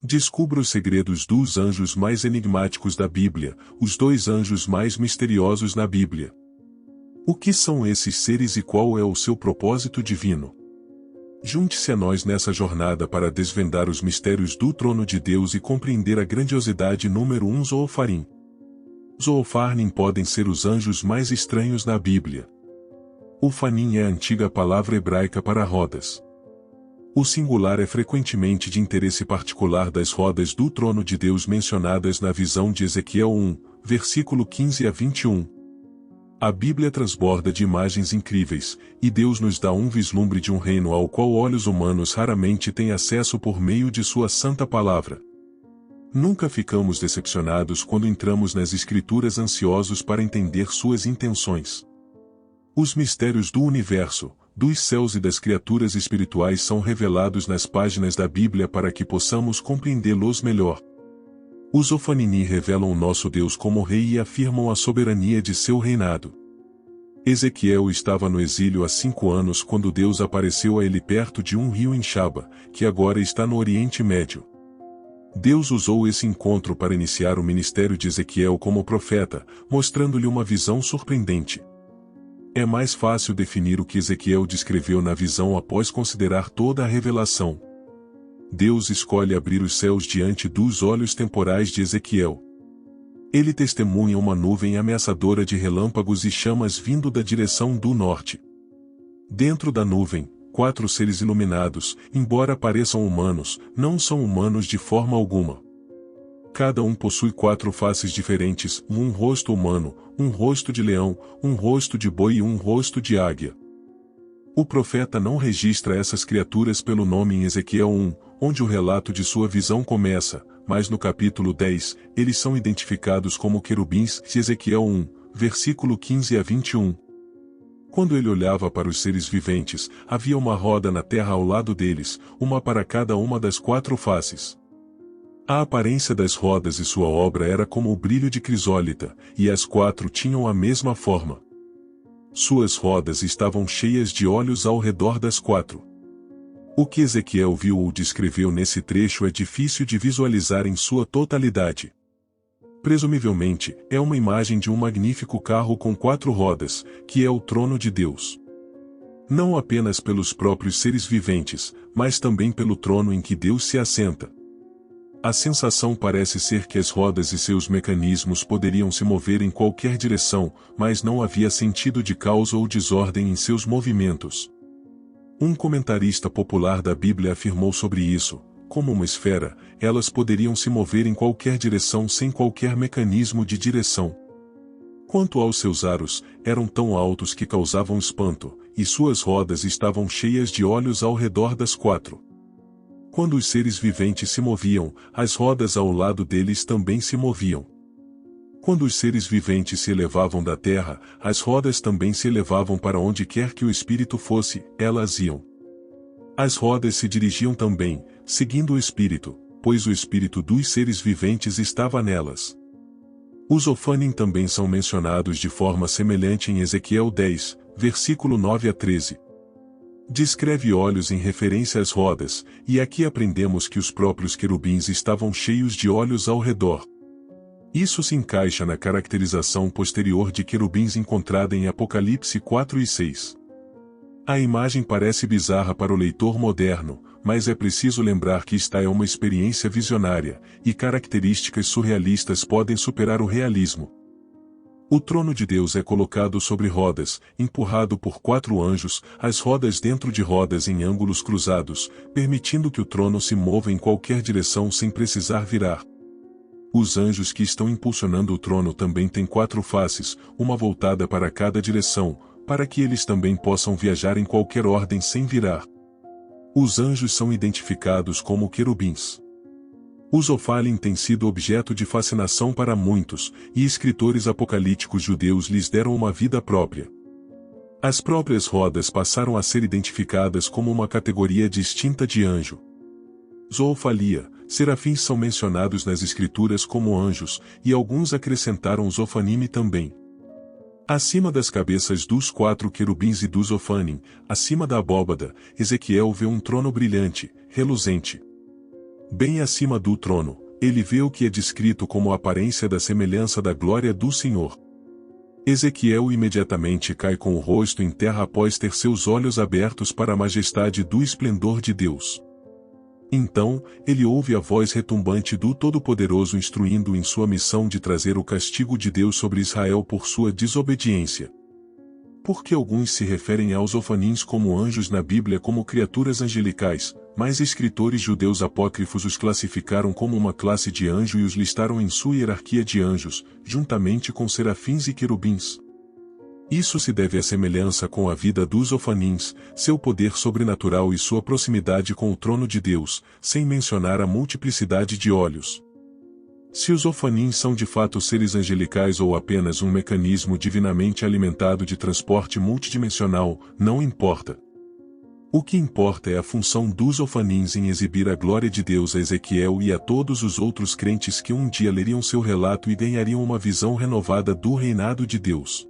Descubra os segredos dos anjos mais enigmáticos da Bíblia, os 2 anjos mais misteriosos na Bíblia. O que são esses seres e qual é o seu propósito divino? Junte-se a nós nessa jornada para desvendar os mistérios do trono de Deus e compreender a grandiosidade número 1 Zoopharim. Zoopharnim podem ser os anjos mais estranhos na Bíblia. Ufanim é a antiga palavra hebraica para rodas. O singular é frequentemente de interesse particular das rodas do trono de Deus mencionadas na visão de Ezequiel 1, versículo 15 a 21. A Bíblia transborda de imagens incríveis, e Deus nos dá um vislumbre de um reino ao qual olhos humanos raramente têm acesso por meio de sua santa palavra. Nunca ficamos decepcionados quando entramos nas Escrituras ansiosos para entender suas intenções. Os mistérios do universo, dos céus e das criaturas espirituais são revelados nas páginas da Bíblia para que possamos compreendê-los melhor. Os Zoophanimi revelam o nosso Deus como Rei e afirmam a soberania de seu reinado. Ezequiel estava no exílio há 5 anos quando Deus apareceu a ele perto de um rio em Shaba, que agora está no Oriente Médio. Deus usou esse encontro para iniciar o ministério de Ezequiel como profeta, mostrando-lhe uma visão surpreendente. É mais fácil definir o que Ezequiel descreveu na visão após considerar toda a revelação. Deus escolhe abrir os céus diante dos olhos temporais de Ezequiel. Ele testemunha uma nuvem ameaçadora de relâmpagos e chamas vindo da direção do norte. Dentro da nuvem, 4 seres iluminados, embora pareçam humanos, não são humanos de forma alguma. Cada um possui 4 faces diferentes, um rosto humano, um rosto de leão, um rosto de boi e um rosto de águia. O profeta não registra essas criaturas pelo nome em Ezequiel 1, onde o relato de sua visão começa, mas no capítulo 10, eles são identificados como querubins de Ezequiel 1, versículo 15 a 21. Quando ele olhava para os seres viventes, havia uma roda na terra ao lado deles, uma para cada uma das 4 faces. A aparência das rodas e sua obra era como o brilho de crisólita, e as 4 tinham a mesma forma. Suas rodas estavam cheias de olhos ao redor das 4. O que Ezequiel viu ou descreveu nesse trecho é difícil de visualizar em sua totalidade. Presumivelmente, é uma imagem de um magnífico carro com 4 rodas, que é o trono de Deus. Não apenas pelos próprios seres viventes, mas também pelo trono em que Deus se assenta. A sensação parece ser que as rodas e seus mecanismos poderiam se mover em qualquer direção, mas não havia sentido de caos ou desordem em seus movimentos. Um comentarista popular da Bíblia afirmou sobre isso: como uma esfera, elas poderiam se mover em qualquer direção sem qualquer mecanismo de direção. Quanto aos seus aros, eram tão altos que causavam espanto, e suas rodas estavam cheias de olhos ao redor das 4. Quando os seres viventes se moviam, as rodas ao lado deles também se moviam. Quando os seres viventes se elevavam da terra, as rodas também se elevavam para onde quer que o espírito fosse, elas iam. As rodas se dirigiam também, seguindo o espírito, pois o espírito dos seres viventes estava nelas. Os Zoophanim também são mencionados de forma semelhante em Ezequiel 10, versículo 9 a 13. Descreve olhos em referência às rodas, e aqui aprendemos que os próprios querubins estavam cheios de olhos ao redor. Isso se encaixa na caracterização posterior de querubins encontrada em Apocalipse 4 e 6. A imagem parece bizarra para o leitor moderno, mas é preciso lembrar que esta é uma experiência visionária, e características surrealistas podem superar o realismo. O trono de Deus é colocado sobre rodas, empurrado por 4 anjos, as rodas dentro de rodas em ângulos cruzados, permitindo que o trono se mova em qualquer direção sem precisar virar. Os anjos que estão impulsionando o trono também têm 4 faces, uma voltada para cada direção, para que eles também possam viajar em qualquer ordem sem virar. Os anjos são identificados como querubins. O Zoophanim tem sido objeto de fascinação para muitos, e escritores apocalípticos judeus lhes deram uma vida própria. As próprias rodas passaram a ser identificadas como uma categoria distinta de anjo. Zoofalia, serafins são mencionados nas escrituras como anjos, e alguns acrescentaram Zoophanim também. Acima das cabeças dos 4 querubins e do Zoophanim, acima da abóbada, Ezequiel vê um trono brilhante, reluzente. Bem acima do trono, ele vê o que é descrito como a aparência da semelhança da glória do Senhor. Ezequiel imediatamente cai com o rosto em terra após ter seus olhos abertos para a majestade do esplendor de Deus. Então, ele ouve a voz retumbante do Todo-Poderoso instruindo em sua missão de trazer o castigo de Deus sobre Israel por sua desobediência. Porque alguns se referem aos ofanins como anjos na Bíblia como criaturas angelicais, mas escritores judeus apócrifos os classificaram como uma classe de anjo e os listaram em sua hierarquia de anjos, juntamente com serafins e querubins. Isso se deve à semelhança com a vida dos ofanins, seu poder sobrenatural e sua proximidade com o trono de Deus, sem mencionar a multiplicidade de olhos. Se os ofanins são de fato seres angelicais ou apenas um mecanismo divinamente alimentado de transporte multidimensional, não importa. O que importa é a função dos ofanins em exibir a glória de Deus a Ezequiel e a todos os outros crentes que um dia leriam seu relato e ganhariam uma visão renovada do reinado de Deus.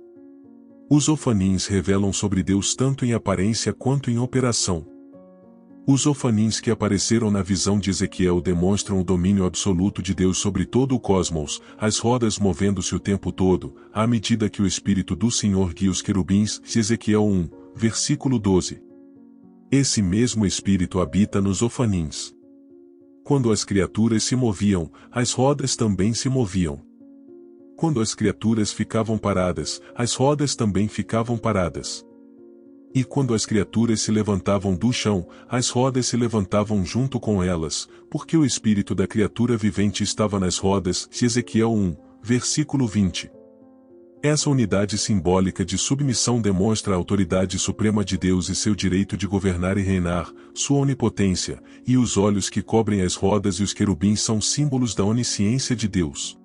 Os ofanins revelam sobre Deus tanto em aparência quanto em operação. Os ofanins que apareceram na visão de Ezequiel demonstram o domínio absoluto de Deus sobre todo o cosmos, as rodas movendo-se o tempo todo, à medida que o Espírito do Senhor guia os querubins, Ezequiel 1, versículo 12. Esse mesmo Espírito habita nos ofanins. Quando as criaturas se moviam, as rodas também se moviam. Quando as criaturas ficavam paradas, as rodas também ficavam paradas. E quando as criaturas se levantavam do chão, as rodas se levantavam junto com elas, porque o espírito da criatura vivente estava nas rodas, Ezequiel 1, versículo 20. Essa unidade simbólica de submissão demonstra a autoridade suprema de Deus e seu direito de governar e reinar, sua onipotência, e os olhos que cobrem as rodas e os querubins são símbolos da onisciência de Deus.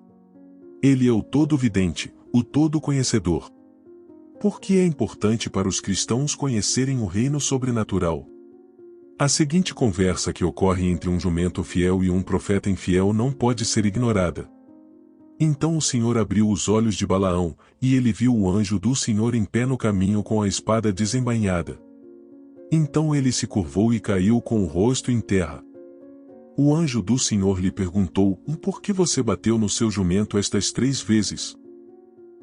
Ele é o todo-vidente, o todo-conhecedor. Por que é importante para os cristãos conhecerem o reino sobrenatural? A seguinte conversa que ocorre entre um jumento fiel e um profeta infiel não pode ser ignorada. Então o Senhor abriu os olhos de Balaão, e ele viu o anjo do Senhor em pé no caminho com a espada desembainhada. Então ele se curvou e caiu com o rosto em terra. O anjo do Senhor lhe perguntou: Por que você bateu no seu jumento estas 3 vezes?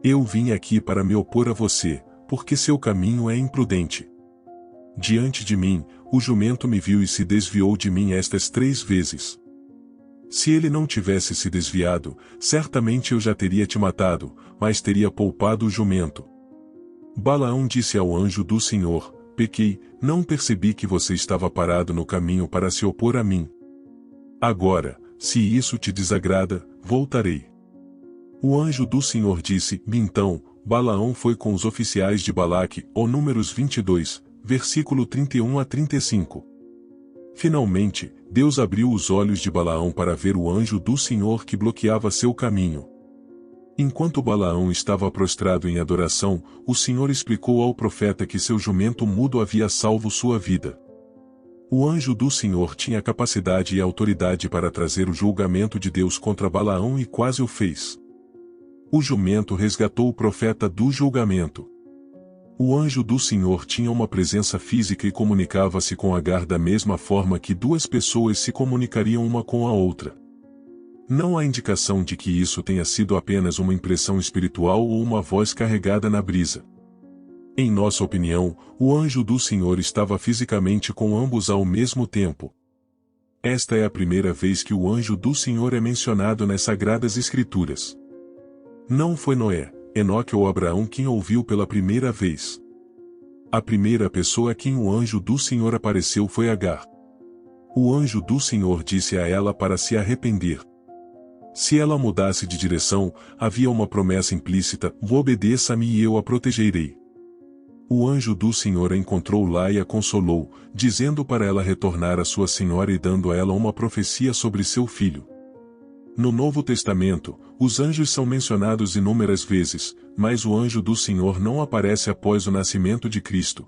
Eu vim aqui para me opor a você, porque seu caminho é imprudente. Diante de mim, o jumento me viu e se desviou de mim estas 3 vezes. Se ele não tivesse se desviado, certamente eu já teria te matado, mas teria poupado o jumento. Balaão disse ao anjo do Senhor: Pequei, não percebi que você estava parado no caminho para se opor a mim. Agora, se isso te desagrada, voltarei. O anjo do Senhor disse: Então, Balaão foi com os oficiais de Balaque, Números 22, versículo 31 a 35. Finalmente, Deus abriu os olhos de Balaão para ver o anjo do Senhor que bloqueava seu caminho. Enquanto Balaão estava prostrado em adoração, o Senhor explicou ao profeta que seu jumento mudo havia salvo sua vida. O anjo do Senhor tinha capacidade e autoridade para trazer o julgamento de Deus contra Balaão e quase o fez. O jumento resgatou o profeta do julgamento. O anjo do Senhor tinha uma presença física e comunicava-se com Agar da mesma forma que 2 pessoas se comunicariam uma com a outra. Não há indicação de que isso tenha sido apenas uma impressão espiritual ou uma voz carregada na brisa. Em nossa opinião, o anjo do Senhor estava fisicamente com ambos ao mesmo tempo. Esta é a primeira vez que o anjo do Senhor é mencionado nas Sagradas Escrituras. Não foi Noé, Enoque ou Abraão quem ouviu pela primeira vez. A primeira pessoa a quem o anjo do Senhor apareceu foi Agar. O anjo do Senhor disse a ela para se arrepender. Se ela mudasse de direção, havia uma promessa implícita: obedeça-me e eu a protegerei. O anjo do Senhor a encontrou lá e a consolou, dizendo para ela retornar à sua senhora e dando a ela uma profecia sobre seu filho. No Novo Testamento, os anjos são mencionados inúmeras vezes, mas o anjo do Senhor não aparece após o nascimento de Cristo.